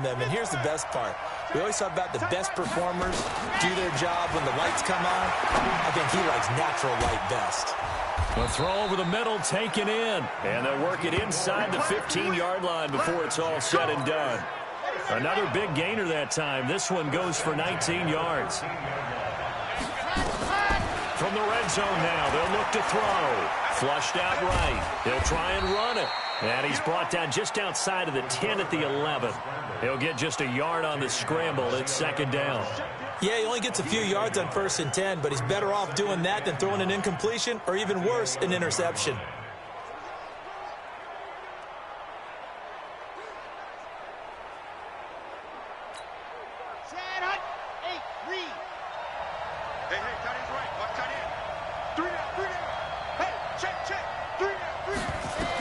them. And here's the best part. We always talk about the best performers do their job when the lights come on. I think he likes natural light best. A throw over the middle taken in. And they'll work it inside the 15-yard line before it's all said and done. Another big gainer that time. This one goes for 19 yards. From the red zone now, they'll look to throw. Flushed out right. He'll try and run it. And he's brought down just outside of the 10 at the 11. He'll get just a yard on the scramble. It's second down. Yeah, he only gets a few yards on 1st and 10, but he's better off doing that than throwing an incompletion or even worse, an interception.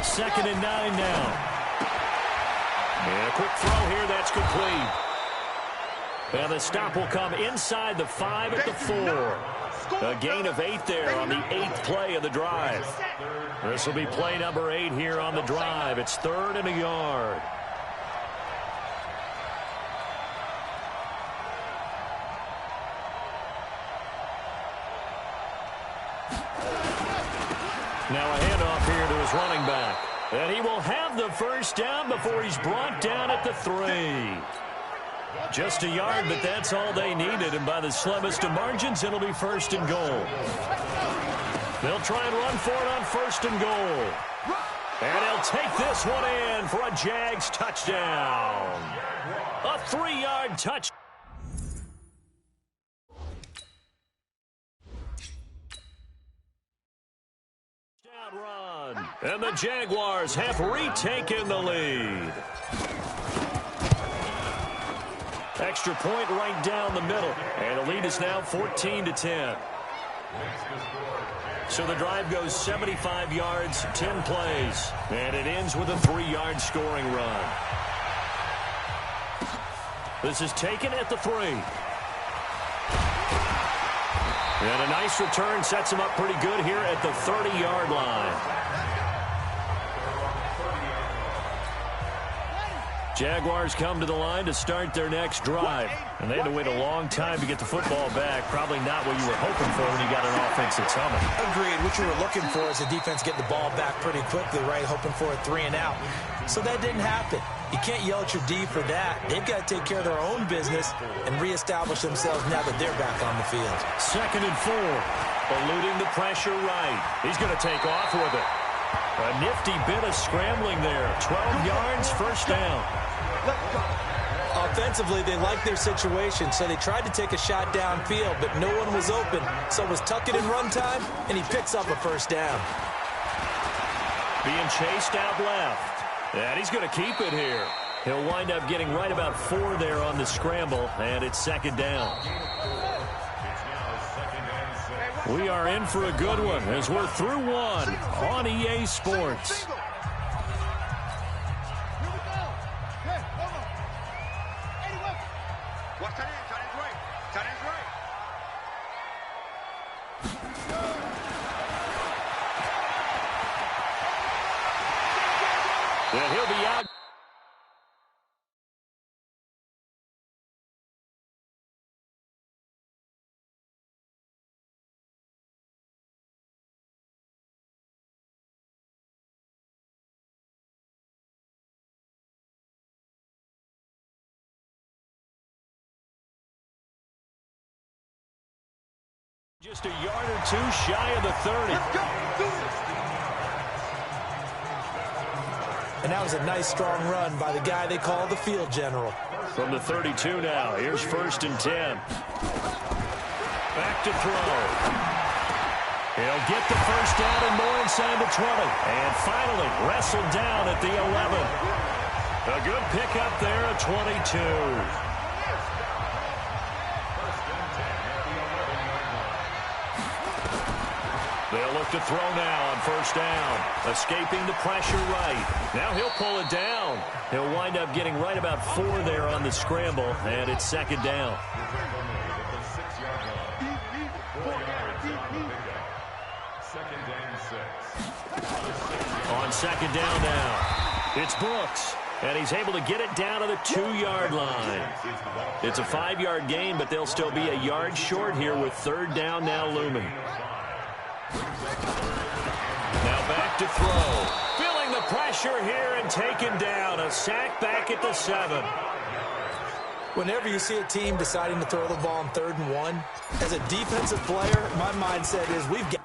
Second and 9 now. And a quick throw here, that's complete. And the stop will come inside the 5 at the 4. A gain of 8 there on the 8th play of the drive. This will be play number 8 here on the drive. It's 3rd and a yard. Now a handoff here to his running back. And he will have the first down before he's brought down at the 3. Just a yard, but that's all they needed. And by the slimmest of margins, it'll be 1st and goal. They'll try and run for it on 1st and goal. And he'll take this one in for a Jags touchdown. A 3-yard touchdown. Run. And the Jaguars have retaken the lead. Extra point right down the middle. And the lead is now 14-10. So the drive goes 75 yards, 10 plays. And it ends with a 3-yard scoring run. This is taken at the 3. And a nice return sets him up pretty good here at the 30-yard line. Jaguars come to the line to start their next drive. And they had to wait a long time to get the football back. Probably not what you were hoping for when you got an offense that's humming. Agreed. What you were looking for is the defense getting the ball back pretty quickly, right? Hoping for a 3 and out. So that didn't happen. You can't yell at your D for that. They've got to take care of their own business and reestablish themselves now that they're back on the field. 2nd and 4. Eluding the pressure right. He's going to take off with it. A nifty bit of scrambling there. 12 yards, 1st down. Offensively, they liked their situation, so they tried to take a shot downfield, but no one was open. So it was tuck it in run time, and he picks up a 1st down. Being chased out left. And he's going to keep it here. He'll wind up getting right about 4 there on the scramble, and it's 2nd down. We are in for a good one as we're through one on EA Sports. And he'll be out. Just a yard or 2 shy of the 30. And that was a nice, strong run by the guy they call the field general. From the 32 now, here's 1st and 10. Back to throw. He'll get the 1st down and more inside the 20. And finally wrestled down at the 11. A good pickup there at 22. They'll look to throw now on 1st down. Escaping the pressure right. Now he'll pull it down. He'll wind up getting right about 4 there on the scramble, and it's 2nd down. On 2nd down now, it's Brooks. And he's able to get it down to the 2-yard line. It's a 5-yard gain, but they'll still be a yard short here with third down now looming. Now back to throw. Feeling the pressure here and taken down. A sack back at the 7. Whenever you see a team deciding to throw the ball on 3rd and 1, as a defensive player, my mindset is we've got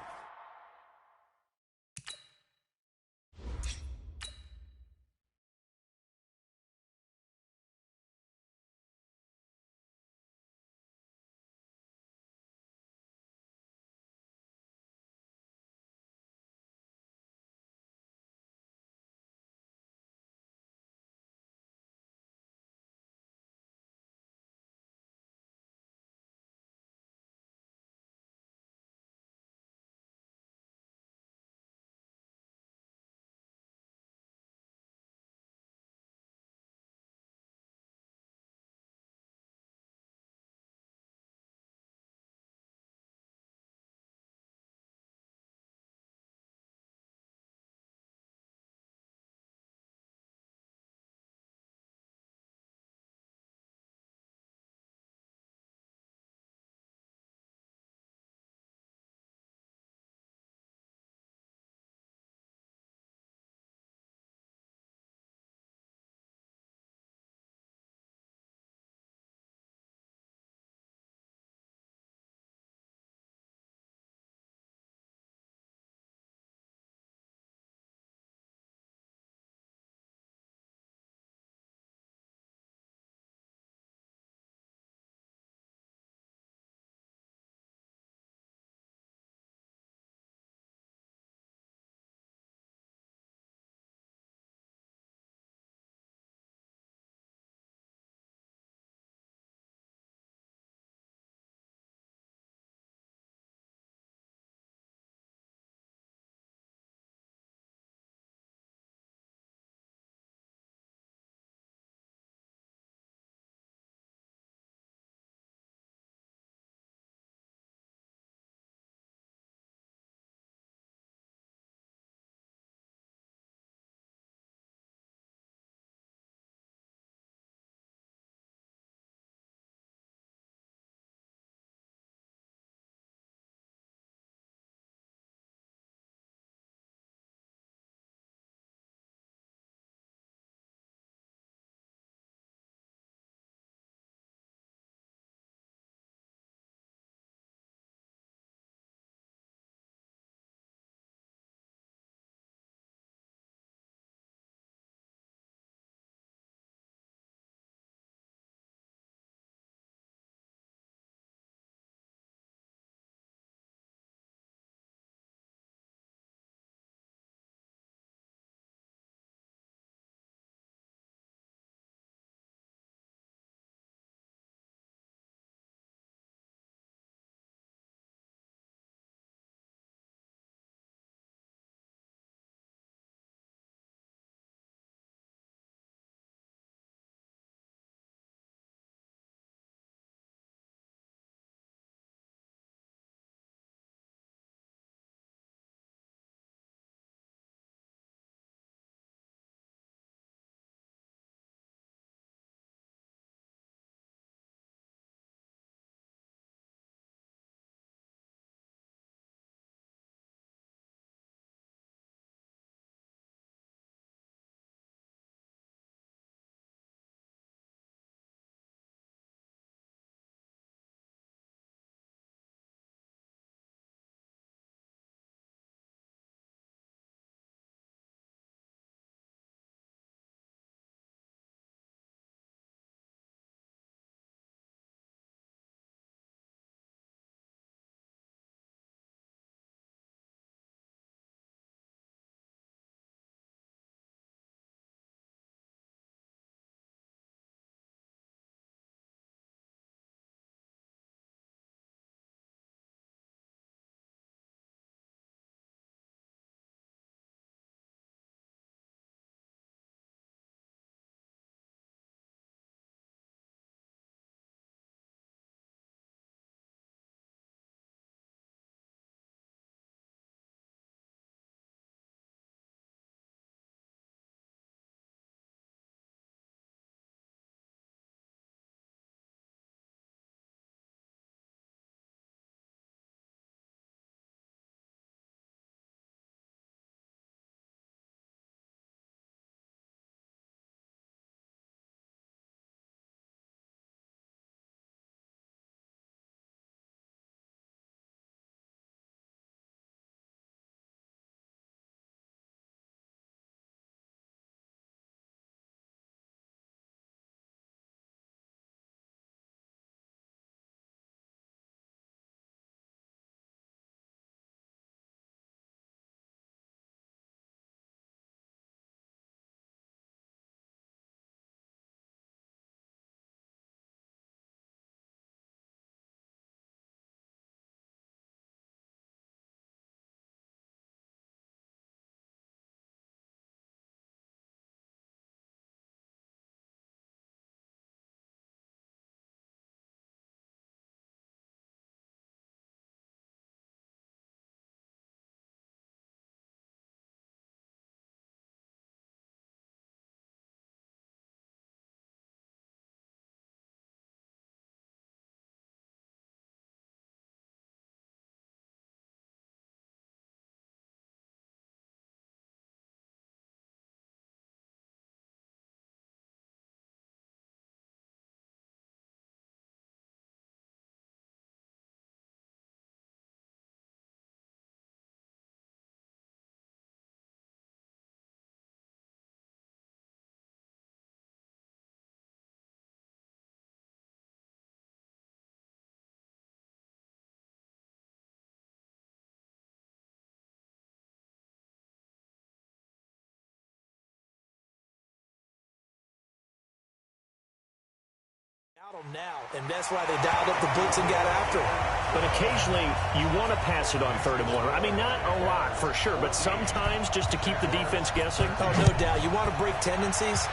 Now, and that's why they dialed up the blitz and got after it. But occasionally, you want to pass it on 3rd and 1. I mean, not a lot for sure, but sometimes just to keep the defense guessing. Oh, no doubt. You want to break tendencies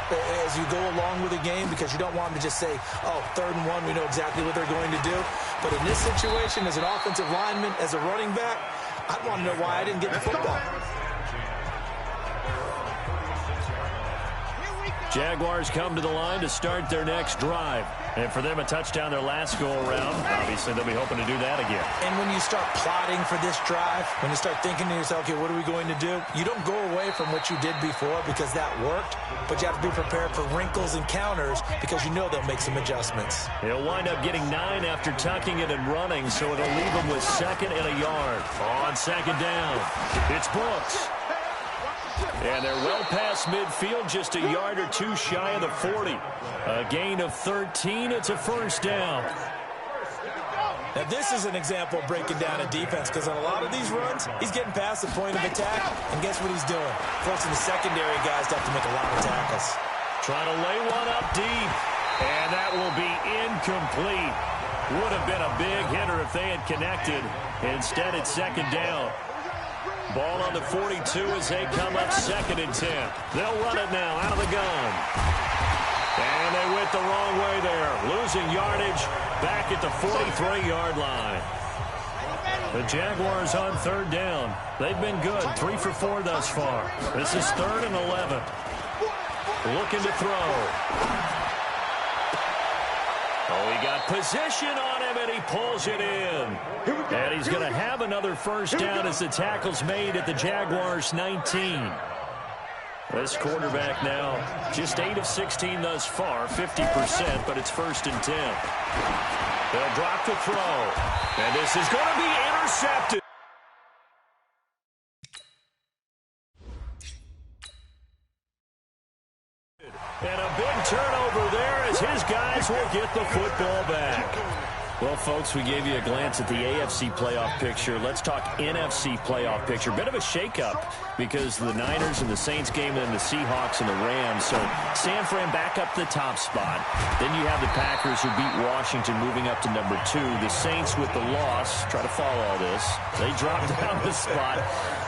as you go along with the game because you don't want them to just say, oh, 3rd and 1, we know exactly what they're going to do. But in this situation, as an offensive lineman, as a running back, I want to know why I didn't get the football. Jaguars come to the line to start their next drive. And for them, a touchdown their last go-around. Obviously, they'll be hoping to do that again. And when you start plotting for this drive, when you start thinking to yourself, okay, what are we going to do? You don't go away from what you did before because that worked, but you have to be prepared for wrinkles and counters because you know they'll make some adjustments. He'll wind up getting 9 after tucking it and running, so it'll leave him with 2nd and a yard. On 2nd down, it's Brooks. And they're well past midfield, just a yard or 2 shy of the 40. A gain of 13. It's a 1st down. Now, this is an example of breaking down a defense because on a lot of these runs, he's getting past the point of attack, and guess what he's doing? Forcing the secondary guys to have to make a lot of tackles. Trying to lay one up deep, and that will be incomplete. Would have been a big hitter if they had connected. Instead, it's 2nd down. Ball on the 42 as they come up 2nd and 10. They'll run it now out of the gun. And they went the wrong way there. Losing yardage back at the 43-yard line. The Jaguars on 3rd down. They've been good. 3 for 4 thus far. This is 3rd and 11. Looking to throw. Oh, he got position on him, and he pulls it in. And he's going to have another 1st down as the tackle's made at the Jaguars' 19. This quarterback now just 8 of 16 thus far, 50%, but it's 1st and 10. They'll drop the throw. And this is going to be intercepted. And a big turnover there as his guys will get the football back. Well, folks, we gave you a glance at the AFC playoff picture. Let's talk NFC playoff picture. Bit of a shakeup because the Niners and the Saints game and then the Seahawks and the Rams. So San Fran back up the top spot. Then you have the Packers who beat Washington moving up to number 2. The Saints with the loss, try to follow all this. They drop down the spot.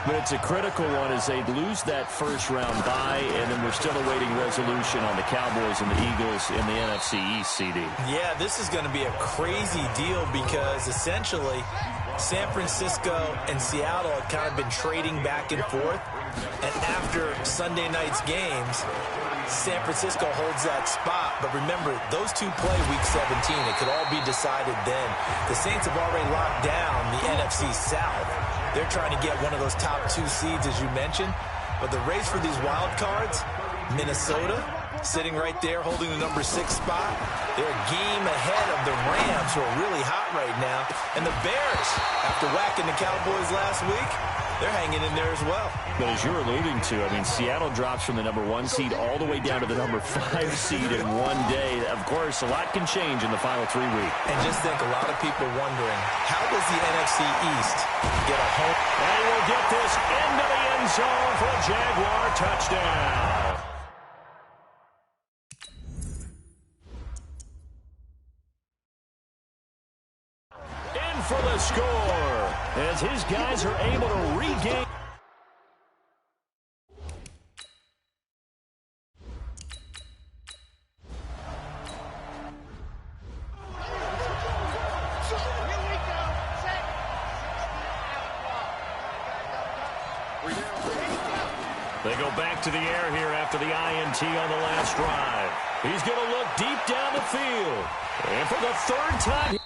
But it's a critical one as they lose that 1st round bye, and then we're still awaiting resolution on the Cowboys and the Eagles in the NFC East, CD. Yeah, this is going to be a crazy deal because essentially San Francisco and Seattle have kind of been trading back and forth. And after Sunday night's games, San Francisco holds that spot. But remember, those two play Week 17. It could all be decided then. The Saints have already locked down the NFC South. They're trying to get one of those top 2 seeds, as you mentioned. But the race for these wild cards, Minnesota sitting right there holding the number 6 spot. They're a game ahead of the Rams, who are really hot right now. And the Bears, after whacking the Cowboys last week, they're hanging in there as well. But as you're alluding to, I mean, Seattle drops from the number 1 seed all the way down to the number 5 seed in one day. Of course, a lot can change in the final 3 weeks. And just think, a lot of people wondering, how does the NFC East get a home? And he will get this into the end zone for a Jaguar touchdown. In for the score as his guys are able to regain. They go back to the air here after the INT on the last drive. He's going to look deep down the field. And for the 3rd time.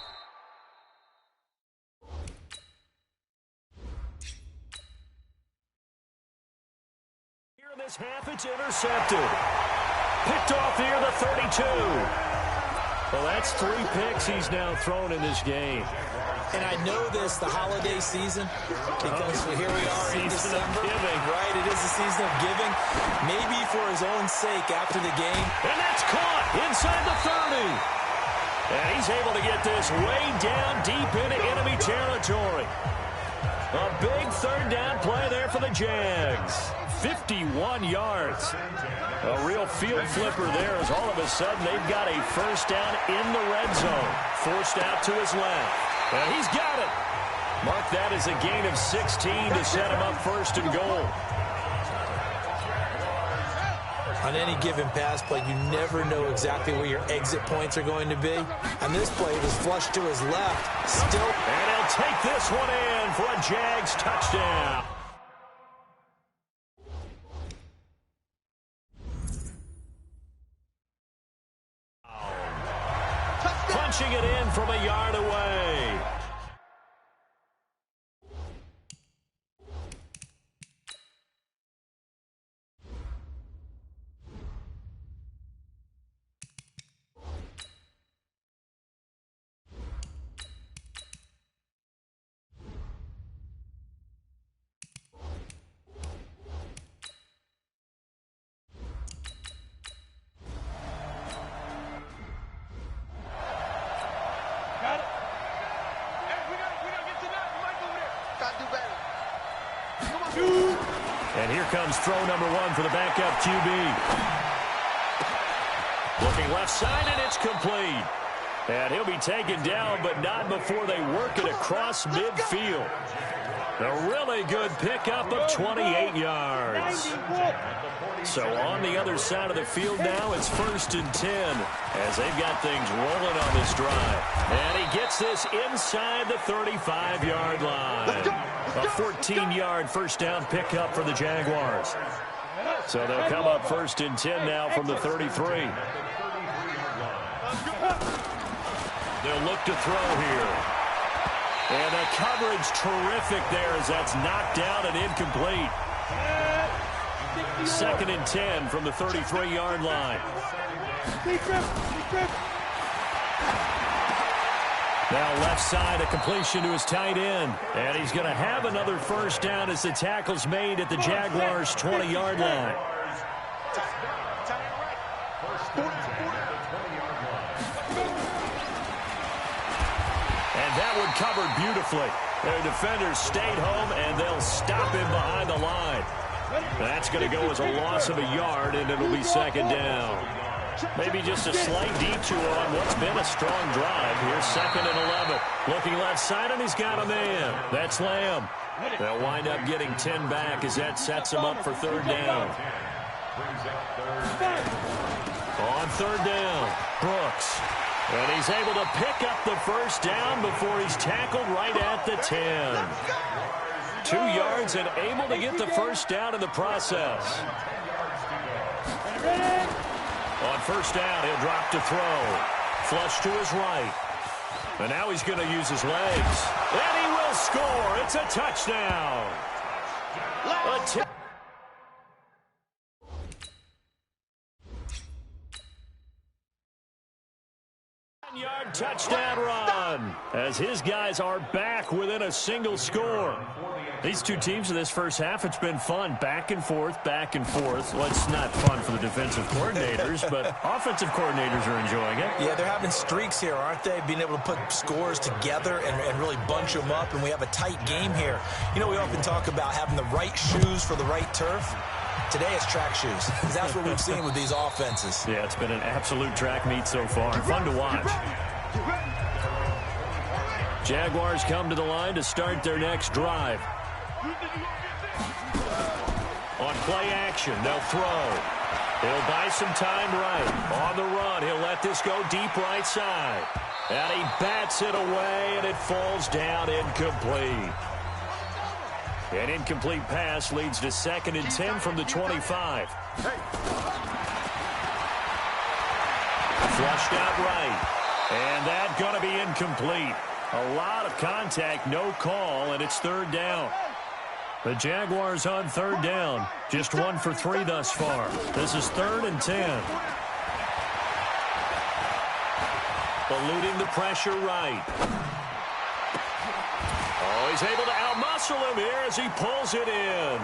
Here in this half, it's intercepted. Picked off here, the 32. Well, that's 3 picks he's now thrown in this game. And I know this, the holiday season, because here we are in December. Right, it is the season of giving. Maybe for his own sake after the game. And that's caught inside the 30. And he's able to get this way down deep into enemy territory. A big 3rd down play there for the Jags. 51 yards. A real field flipper there as all of a sudden they've got a first down in the red zone. Forced out to his left. And he's got it. Mark that as a gain of 16 to set him up first and goal. On any given pass play, you never know exactly where your exit points are going to be. On this play, it was flushed to his left. Still. And he'll take this one in for a Jags touchdown. Punching it in from a yard away. And here comes throw number one for the backup QB. Looking left side, and it's complete. And he'll be taken down, but not before they work it across midfield. A really good pickup of 28 yards. So on the other side of the field now, it's 1st and 10 as they've got things rolling on this drive. And he gets this inside the 35-yard line. A 14-yard first down pickup for the Jaguars. So they'll come up 1st and 10 now from the 33. They'll look to throw here. And the coverage terrific there as that's knocked down and incomplete. 2nd and 10 from the 33-yard line. Now left side, a completion to his tight end. And he's going to have another first down as the tackle's made at the Jaguars' 20-yard line. And that one covered beautifully. Their defenders stayed home, and they'll stop him behind the line. That's going to go as a loss of a yard, and it'll be 2nd down. Maybe just a slight detour on what's been a strong drive. Here's 2nd and 11. Looking left side, and he's got a man. That's Lamb. They'll wind up getting 10 back as that sets him up for 3rd down. On 3rd down, Brooks. And he's able to pick up the first down before he's tackled right at the 10. 2 yards and able to get the first down in the process. On 1st down, he'll drop to throw. Flush to his right. And now he's going to use his legs. And he will score. It's a touchdown. Yard touchdown run as his guys are back within a single score. These two teams in this first half, it's been fun. Back and forth, back and forth. Well, it's not fun for the defensive coordinators, but offensive coordinators are enjoying it. Yeah, they're having streaks here, aren't they? Being able to put scores together and really bunch them up, and we have a tight game here. You know, we often talk about having the right shoes for the right turf. Today it's track shoes, because that's what we've seen with these offenses. Yeah, it's been an absolute track meet so far. Fun to watch. Jaguars come to the line to start their next drive. On play action, they'll throw. He'll buy some time right. On the run, he'll let this go deep right side. And he bats it away, and it falls down incomplete. An incomplete pass leads to 2nd and 10 from the 25. Flushed out right. And that's going to be incomplete. A lot of contact, no call, and it's 3rd down. The Jaguars on 3rd down. Just 1 for 3 thus far. This is 3rd and 10. Eluding the pressure right. Oh, he's able to outmuscle him here as he pulls it in.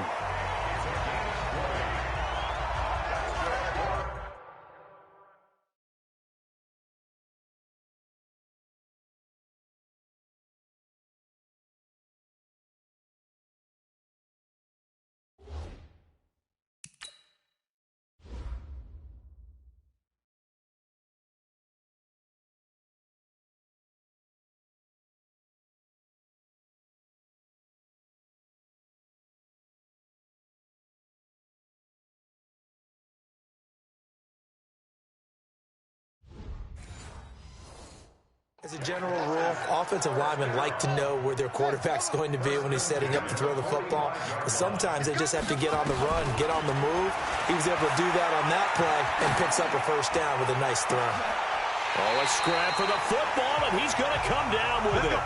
As a general rule, offensive linemen like to know where their quarterback's going to be when he's setting up to throw the football. But sometimes they just have to get on the run, get on the move. He was able to do that on that play and picks up a first down with a nice throw. Oh, a scrap for the football, and he's going to come down with it.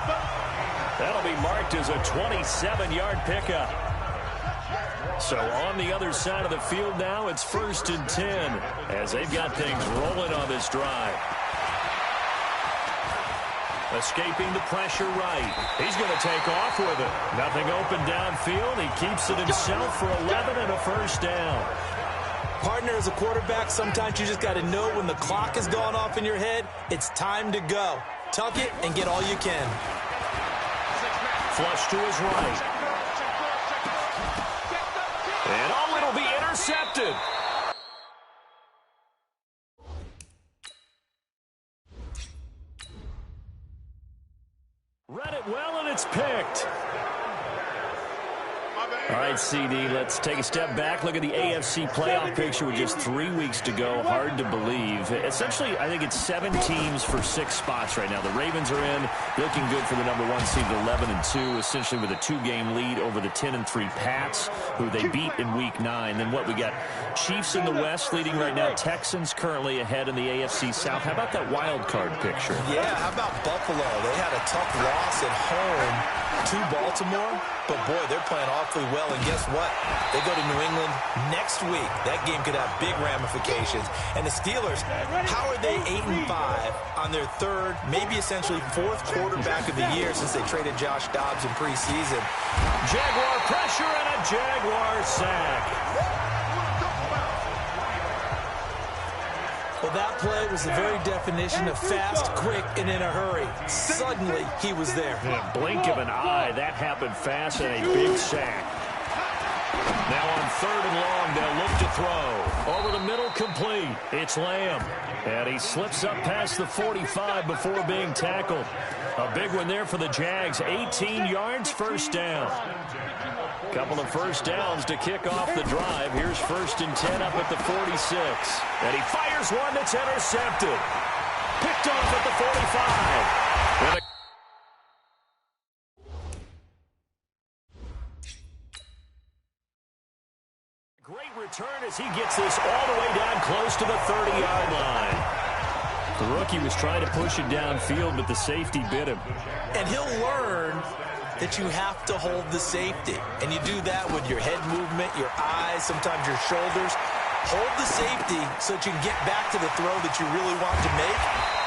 That'll be marked as a 27-yard pickup. So on the other side of the field now, it's 1st and 10 as they've got things rolling on this drive. Escaping the pressure right. He's going to take off with it. Nothing open downfield. He keeps it himself for 11 and a first down. Partner, as a quarterback, sometimes you just got to know when the clock has gone off in your head, it's time to go. Tuck it and get all you can. Flush to his right. And it'll be intercepted. Read it well, and it's picked. All right, CD, let's take a step back. Look at the AFC playoff picture with just 3 weeks to go. Hard to believe. Essentially, I think it's 7 teams for 6 spots right now. The Ravens are in, looking good for the number 1 seed at 11-2, essentially with a 2-game lead over the 10-3 Pats, who they beat in Week 9. Then what we got? Chiefs in the West leading right now. Texans currently ahead in the AFC South. How about that wild card picture? Yeah, how about Buffalo? They had a tough loss at home to Baltimore, but boy, they're playing awfully well. And guess what? They go to New England next week. That game could have big ramifications. And the Steelers, how are they 8-5 on their 3rd, maybe essentially 4th quarterback of the year since they traded Josh Dobbs in preseason? Jaguar pressure and a Jaguar sack. Well, that play was the very definition of fast, quick, and in a hurry. Suddenly, he was there. In a blink of an eye, that happened fast and a big sack. Now on 3rd and long, they'll look to throw. Over the middle, complete. It's Lamb. And he slips up past the 45 before being tackled. A big one there for the Jags. 18 yards, first down. Couple of first downs to kick off the drive. Here's 1st and 10 up at the 46. And he fires one that's intercepted. Picked off at the 45. Great return as he gets this all the way down close to the 30-yard line. The rookie was trying to push it downfield, but the safety bit him. And he'll learn that you have to hold the safety. And you do that with your head movement, your eyes, sometimes your shoulders. Hold the safety so that you can get back to the throw that you really want to make.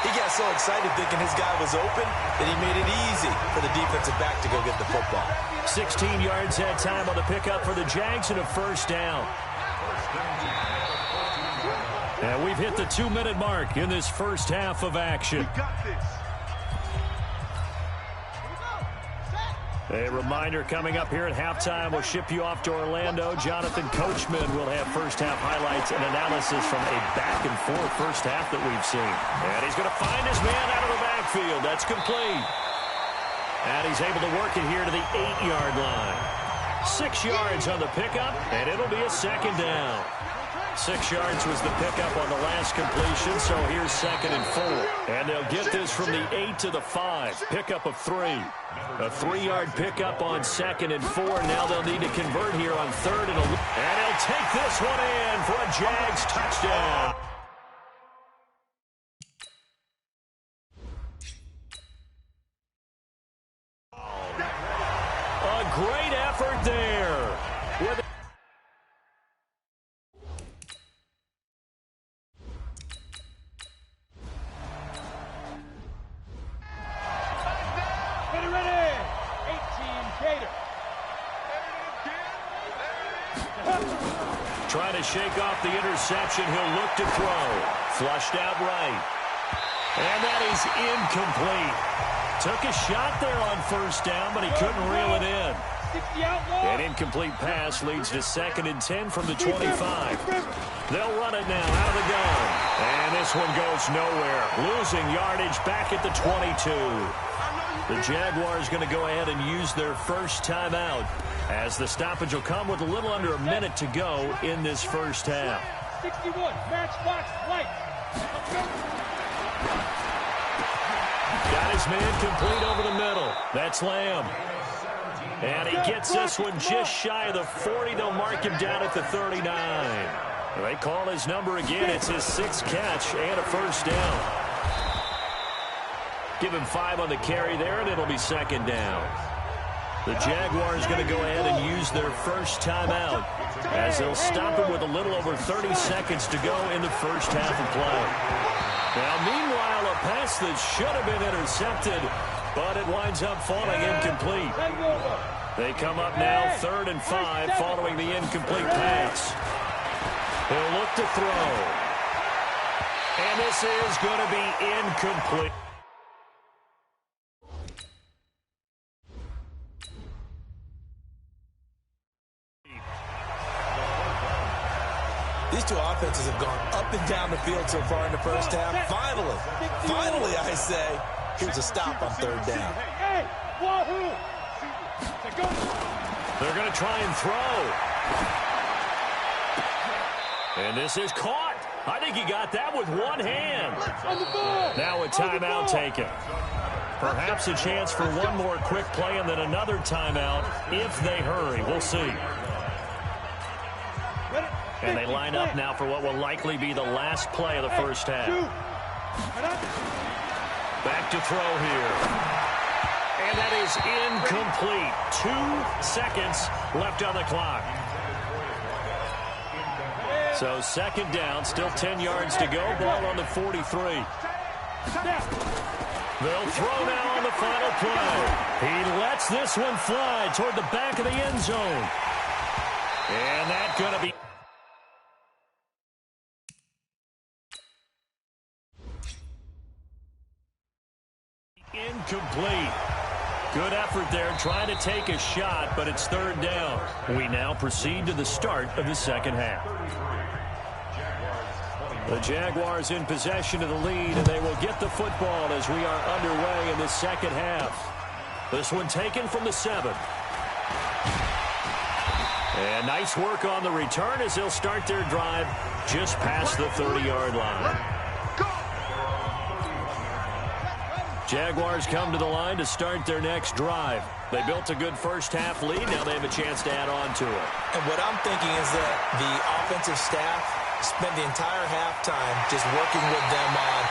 He got so excited thinking his guy was open that he made it easy for the defensive back to go get the football. 16 yards that time on the pickup for the Jags and a first down. And we've hit the 2-minute mark in this first half of action. A reminder coming up here at halftime, we'll ship you off to Orlando. Jonathan Coachman will have first-half highlights and analysis from a back-and-forth first half that we've seen. And he's going to find his man out of the backfield. That's complete. And he's able to work it here to the 8-yard line. 6 yards on the pickup, and it'll be a second down. 6 yards was the pickup on the last completion, so here's 2nd and 4. And they'll get this from the 8 to the 5. Pickup of 3. A 3-yard pickup on 2nd and 4. Now they'll need to convert here on 3rd and 11. And he'll take this one in for a Jags touchdown. A great effort there. Trying to shake off the interception. He'll look to throw. Flushed out right. And that is incomplete. Took a shot there on first down, but he couldn't reel it in. An incomplete pass leads to 2nd and 10 from the 25. They'll run it now out of the gun. And this one goes nowhere. Losing yardage back at the 22. The Jaguars going to go ahead and use their first timeout, as the stoppage will come with a little under a minute to go in this first half. 61, matchbox, light. Got this man complete over the middle. That's Lamb. And he gets this one just shy of the 40. They'll mark him down at the 39. They call his number again. It's his 6th catch and a first down. Give him 5 on the carry there, and it'll be 2nd down. The Jaguars going to go ahead and use their first timeout as they'll stop him with a little over 30 seconds to go in the first half of play. Now, meanwhile, a pass that should have been intercepted, but it winds up falling incomplete. They come up now 3rd and 5 following the incomplete pass. He'll look to throw. And this is going to be incomplete. These two offenses have gone up and down the field so far in the first half. Finally, I say, here's a stop on 3rd down. They're going to try and throw. And this is caught. I think he got that with one hand. Now a timeout taken. Perhaps a chance for one more quick play and then another timeout if they hurry. We'll see. And they line up now for what will likely be the last play of the first half. Back to throw here. And that is incomplete. 2 seconds left on the clock. So 2nd down, still 10 yards to go. Ball on the 43. They'll throw now on the final play. He lets this one fly toward the back of the end zone. And that's going to be incomplete. Good effort there, trying to take a shot, but it's 3rd down. We now proceed to the start of the second half. The Jaguars in possession of the lead, and they will get the football as we are underway in the second half. This one taken from the 7. And nice work on the return as they'll start their drive just past the 30-yard line. Jaguars come to the line to start their next drive. They built a good first half lead. Now they have a chance to add on to it. And what I'm thinking is that the offensive staff spent the entire halftime just working with them on,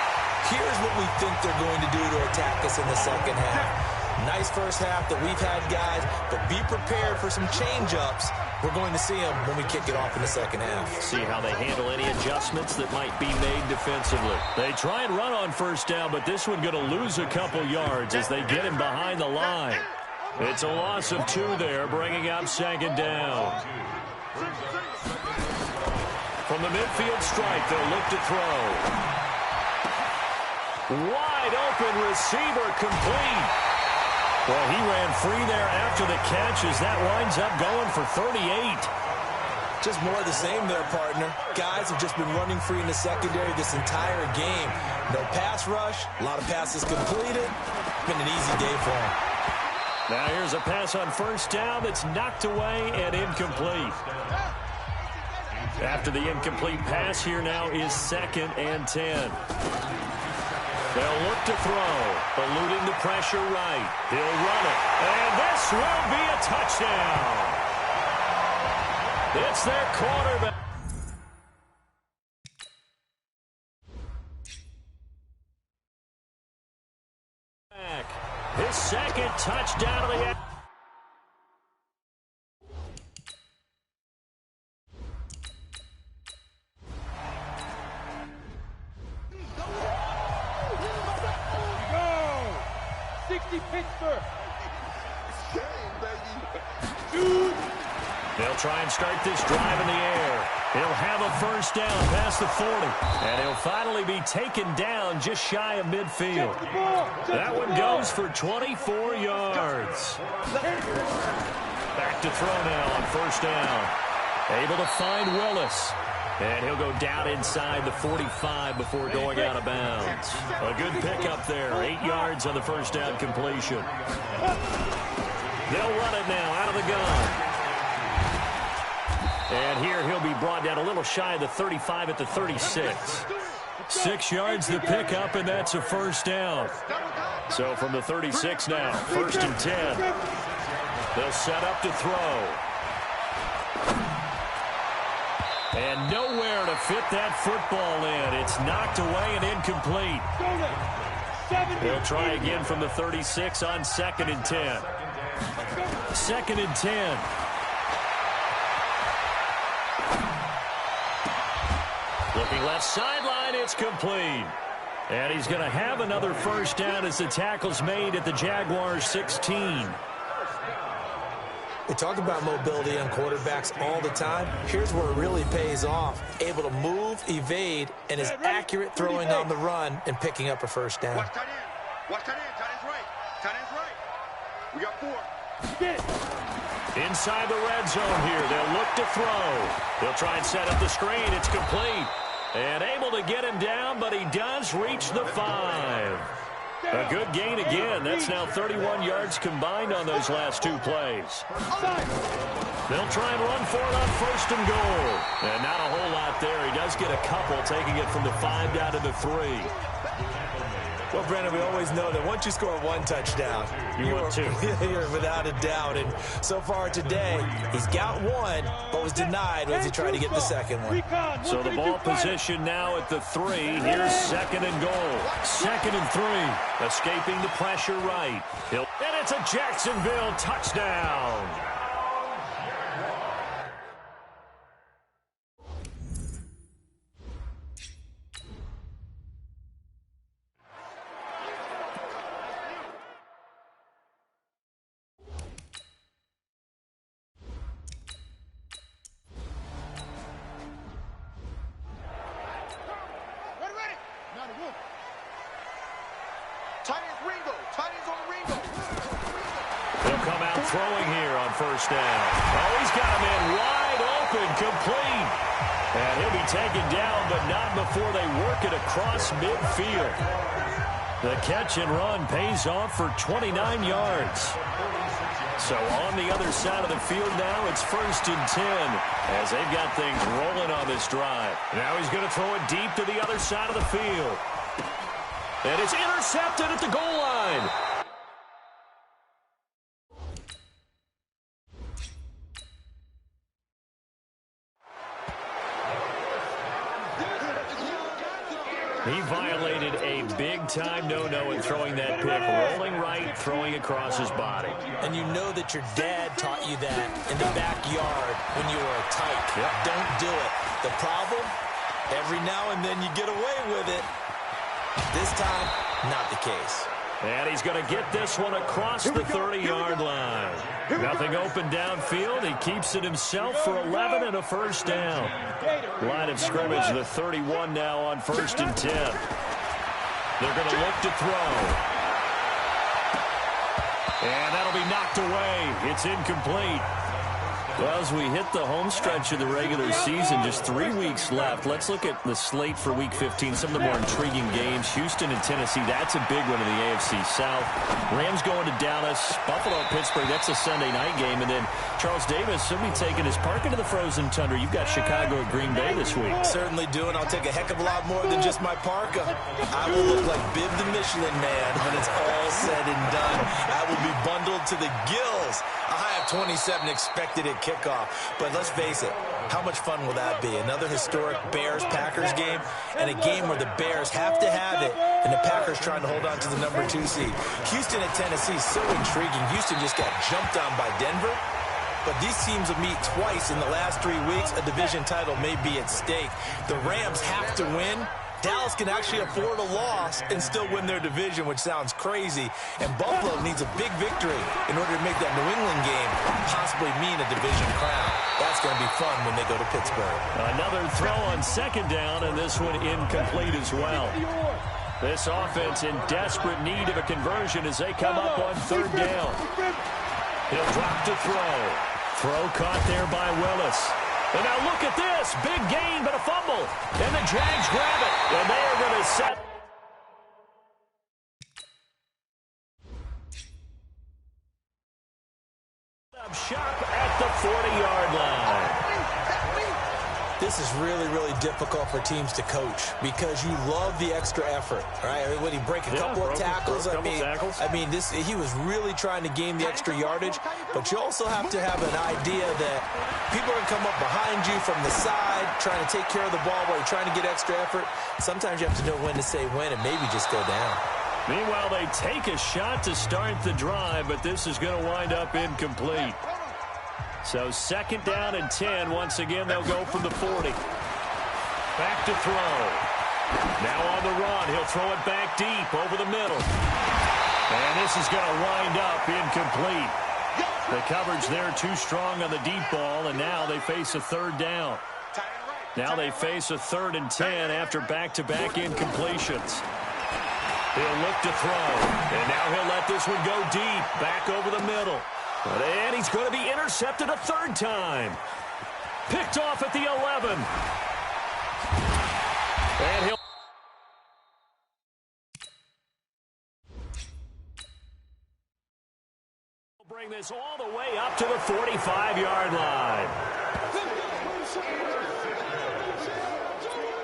here's what we think they're going to do to attack us in the second half. Nice first half that we've had, guys, but be prepared for some change-ups. We're going to see them when we kick it off in the second half. See how they handle any adjustments that might be made defensively. They try and run on first down, but this one going to lose a couple yards as they get him behind the line. It's a loss of 2 there, bringing up 2nd down. From the midfield stripe, they'll look to throw. Wide open receiver complete. Well, he ran free there after the catch as that winds up going for 38. Just more of the same there, partner. Guys have just been running free in the secondary this entire game. No pass rush, a lot of passes completed. Been an easy day for him. Now here's a pass on first down that's knocked away and incomplete. After the incomplete pass, here now is 2nd and 10. They'll look to throw, eluding the pressure right. He'll run it, and this will be a touchdown. It's their quarterback. His 2nd touchdown of the year. They'll try and start this drive in the air. He'll have a first down past the 40. And he'll finally be taken down just shy of midfield. That one goes for 24 yards. Back to throw now on first down. Able to find Willis. And he'll go down inside the 45 before going out of bounds. A good pickup there. 8 yards on the first down completion. They'll run it now out of the gun. And here he'll be brought down a little shy of the 35 at the 36. 6 yards the pickup, and that's a first down. So from the 36 now, 1st and 10. They'll set up to throw. And nowhere to fit that football in. It's knocked away and incomplete. They'll try again from the 36 on 2nd and 10. 2nd and 10. Looking left sideline, it's complete. And he's going to have another first down as the tackle's made at the Jaguars' 16. We talk about mobility on quarterbacks all the time. Here's where it really pays off. Able to move, evade, and is accurate throwing on the run and picking up a first down. Watch tight end. Watch tight end. Tight end's right. Tight end's right. We got 4. Inside the red zone here. They'll look to throw. They'll try and set up the screen. It's complete. And able to get him down, but he does reach the 5. A good gain again. That's now 31 yards combined on those last 2 plays. They'll try and run for it on 1st and goal. And not a whole lot there. He does get a couple, taking it from the 5 down to the 3. Well, Brandon, we always know that once you score 1 touchdown, you want 2. You're without a doubt. And so far today, he's got 1, but was denied as he tried to get the second one. So the ball position now at the 3. Here's 2nd and goal. 2nd and 3. Escaping the pressure right. And it's a Jacksonville touchdown. Throwing here on 1st down. Oh, he's got him in wide open, complete. And he'll be taken down, but not before they work it across midfield. The catch and run pays off for 29 yards. So on the other side of the field now, it's 1st and 10 as they've got things rolling on this drive. Now he's going to throw it deep to the other side of the field. And it's intercepted at the goal line. He violated a big-time no-no in throwing that pick. Rolling right, throwing across his body. And you know that your dad taught you that in the backyard when you were a tyke. Yep. Don't do it. The problem, every now and then you get away with it. This time, not the case. And he's going to get this one across the 30-yard line. Nothing open downfield. He keeps it himself for 11 and a first down. Line of scrimmage, the 31 now on 1st and 10. They're going to look to throw. And that'll be knocked away. It's incomplete. Well, as we hit the home stretch of the regular season, just 3 weeks left. Let's look at the slate for Week 15, some of the more intriguing games. Houston and Tennessee, that's a big one in the AFC South. Rams going to Dallas. Buffalo, Pittsburgh, that's a Sunday night game. And then Charles Davis, he'll be taking his park into the frozen tundra. You've got Chicago at Green Bay this week. Certainly do, and I'll take a heck of a lot more than just my parka. I will look like Bib the Michelin Man when it's all said and done. I will be bundled to the gills. A high of 27 expected at kickoff. But let's face it, how much fun will that be? Another historic Bears-Packers game, and a game where the Bears have to have it, and the Packers trying to hold on to the number 2 seed. Houston at Tennessee, so intriguing. Houston just got jumped on by Denver. But these teams will meet twice in the last 3 weeks. A division title may be at stake. The Rams have to win. Dallas can actually afford a loss and still win their division, which sounds crazy. And Buffalo needs a big victory in order to make that New England game possibly mean a division crown. That's going to be fun when they go to Pittsburgh. Another throw on 2nd down, and this one incomplete as well. This offense in desperate need of a conversion as they come up on 3rd down. He'll drop to throw. Throw caught there by Willis. And now look at this. Big gain, but a fumble. And the Jags grab it. And they are going to set. Up shop at the 40-yard line. this is really, really difficult for teams to coach because you love the extra effort, right? When he break a couple of tackles, I mean, he was really trying to gain the extra yardage, but you also have to have an idea that people are going to come up behind you from the side trying to take care of the ball while you're trying to get extra effort. Sometimes you have to know when to say when and maybe just go down. Meanwhile, they take a shot to start the drive, but this is going to wind up incomplete. So 2nd down and 10. Once again, they'll go from the 40. Back to throw. Now on the run. He'll throw it back deep over the middle. And this is going to wind up incomplete. The coverage there too strong on the deep ball, and now they face a 3rd down. Now they face a 3rd and 10 after back-to-back incompletions. He'll look to throw, and now he'll let this one go deep, back over the middle. And he's going to be intercepted a 3rd time. Picked off at the 11. And he'll bring this all the way up to the 45-yard line.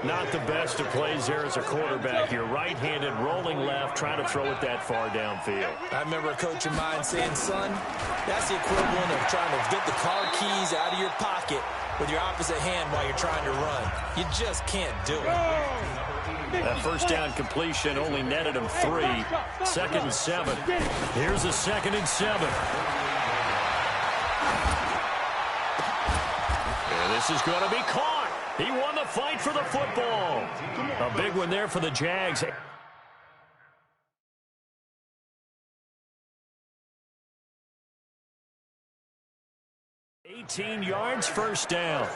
Not the best of plays there as a quarterback. You're right-handed, rolling left, trying to throw it that far downfield. I remember a coach of mine saying, son, that's the equivalent of trying to get the car keys out of your pocket with your opposite hand while you're trying to run. You just can't do it. That 1st down completion only netted him 3. 2nd and 7. Here's a 2nd and 7. And this is going to be caught. He won the fight for the football. A big one there for the Jags. 18 yards, 1st down.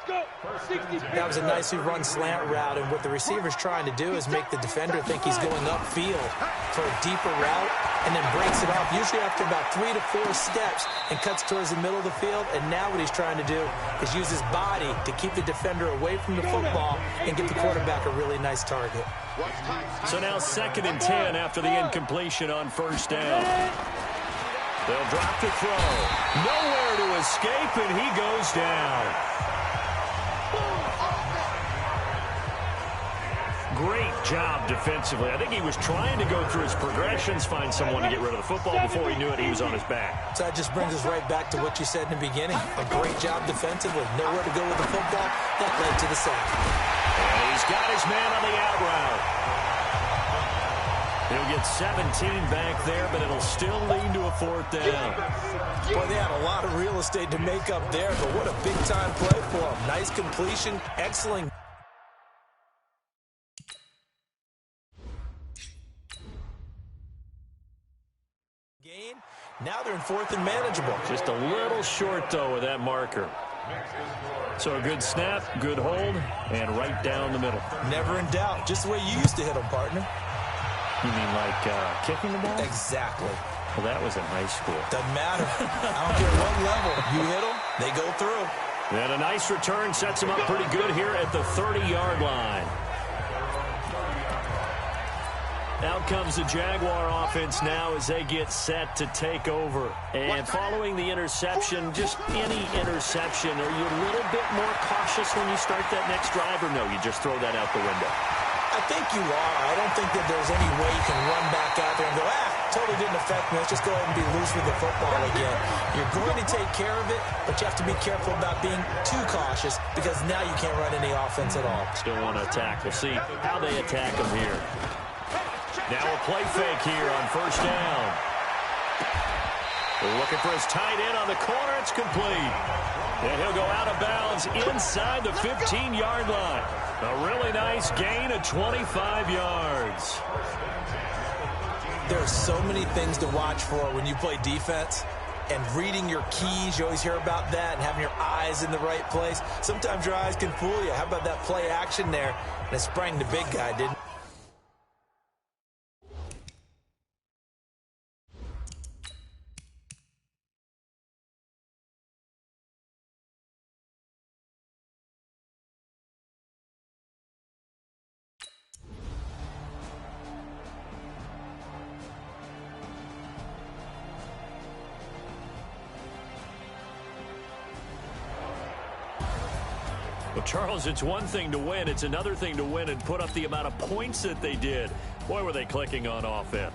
That was a nicely run slant route, and what the receiver's trying to do is make the defender think he's going upfield for a deeper route and then breaks it off, usually after about 3 to 4 steps, and cuts towards the middle of the field. And now what he's trying to do is use his body to keep the defender away from the football and get the quarterback a really nice target. So now 2nd and 10 after the incompletion on 1st down. They'll drop the throw. Nowhere to escape, and he goes down. Great job defensively. I think he was trying to go through his progressions, find someone to get rid of the football. Before he knew it, he was on his back. So that just brings us right back to what you said in the beginning. A great job defensively. Nowhere to go with the football. That led to the sack. And he's got his man on the out route. He'll get 17 back there, but it'll still lead to a 4th down. Boy, they had a lot of real estate to make up there, but what a big-time play for him. Nice completion, excellent. Gain. Now they're in 4th and manageable. Just a little short, though, with that marker. So a good snap, good hold, and right down the middle. Never in doubt. Just the way you used to hit them, partner. You mean like kicking the ball? Exactly. Well, that was in high school. Doesn't matter. I don't care what level. You hit them, they go through. And a nice return sets him up pretty good here at the 30-yard line. Out comes the Jaguar offense now as they get set to take over. And following the interception, just any interception, are you a little bit more cautious when you start that next drive, or no, you just throw that out the window? I think you are. I don't think that there's any way you can run back out there and go, totally didn't affect me. Let's just go ahead and be loose with the football again. You're going to take care of it, but you have to be careful about being too cautious because now you can't run any offense at all. Still want to attack. We'll see how they attack them here. Now a play fake here on 1st down. They're looking for his tight end on the corner. It's complete. And he'll go out of bounds inside the 15-yard line. A really nice gain of 25 yards. There are so many things to watch for when you play defense. And reading your keys, you always hear about that, and having your eyes in the right place. Sometimes your eyes can fool you. How about that play action there? And it sprang the big guy, didn't it? Well, Charles, it's one thing to win. It's another thing to win and put up the amount of points that they did. Boy, were they clicking on offense.